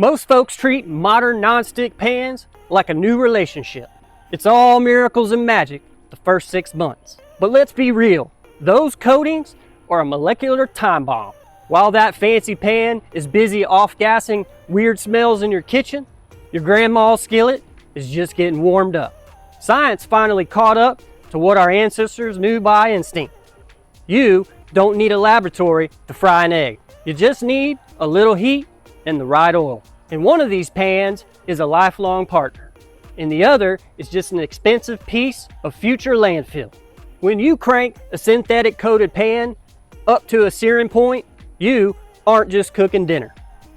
Most folks treat modern non-stick pans like a new relationship. It's all miracles and magic the first 6 months. But let's be real, those coatings are a molecular time bomb. While that fancy pan is busy off-gassing weird smells in your kitchen, your grandma's skillet is just getting warmed up. Science finally caught up to what our ancestors knew by instinct. You don't need a laboratory to fry an egg. You just need a little heat and the right oil. And one of these pans is a lifelong partner, and the other is just an expensive piece of future landfill. When you crank a synthetic coated pan up to a searing point, you aren't just cooking dinner.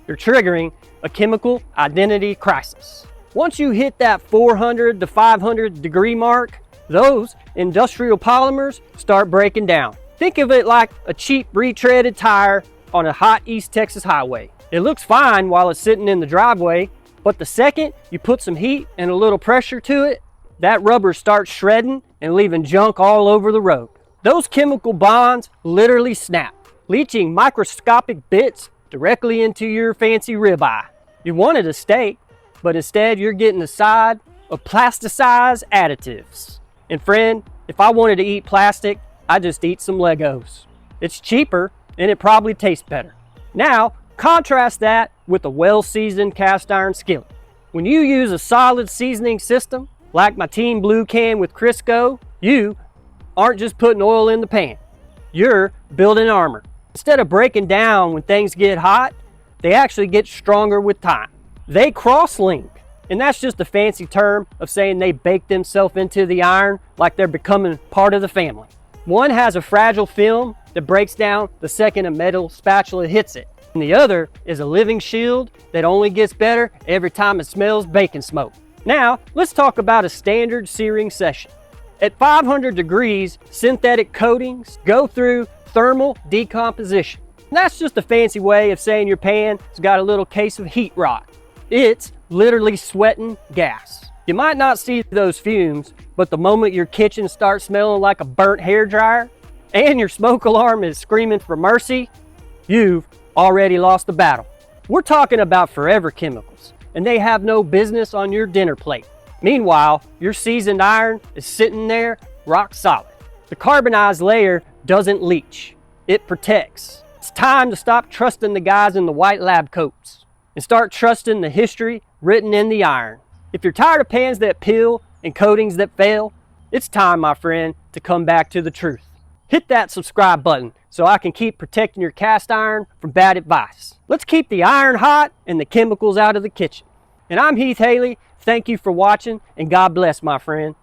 You're triggering a chemical identity crisis. Once you hit that 400 to 500 degree mark, those industrial polymers start breaking down. Think of it like a cheap retreaded tire on a hot East Texas highway. It looks fine while it's sitting in the driveway, but the second you put some heat and a little pressure to it, that rubber starts shredding and leaving junk all over the road. Those chemical bonds literally snap, leaching microscopic bits directly into your fancy ribeye. You wanted a steak, but instead you're getting a side of plasticized additives. And friend, if I wanted to eat plastic, I'd just eat some Legos. It's cheaper and it probably tastes better. Now, contrast that with a well-seasoned cast iron skillet. When you use a solid seasoning system, like my Team Blue can with Crisco, you aren't just putting oil in the pan. You're building armor. Instead of breaking down when things get hot, they actually get stronger with time. They cross-link, and that's just a fancy term of saying they bake themselves into the iron like they're becoming part of the family. One has a fragile film that breaks down the second a metal spatula hits it. And the other is a living shield that only gets better every time it smells bacon smoke. Now, let's talk about a standard searing session. At 500 degrees, synthetic coatings go through thermal decomposition. And that's just a fancy way of saying your pan has got a little case of heat rot. It's literally sweating gas. You might not see those fumes, but the moment your kitchen starts smelling like a burnt hairdryer and your smoke alarm is screaming for mercy, you've already lost the battle. We're talking about forever chemicals, and they have no business on your dinner plate. Meanwhile, your seasoned iron is sitting there rock solid. The carbonized layer doesn't leach, it protects. It's time to stop trusting the guys in the white lab coats and start trusting the history written in the iron. If you're tired of pans that peel and coatings that fail, it's time, my friend, to come back to the truth. Hit that subscribe button so I can keep protecting your cast iron from bad advice. Let's keep the iron hot and the chemicals out of the kitchen. And I'm Heath Hayley. Thank you for watching, and God bless, my friend.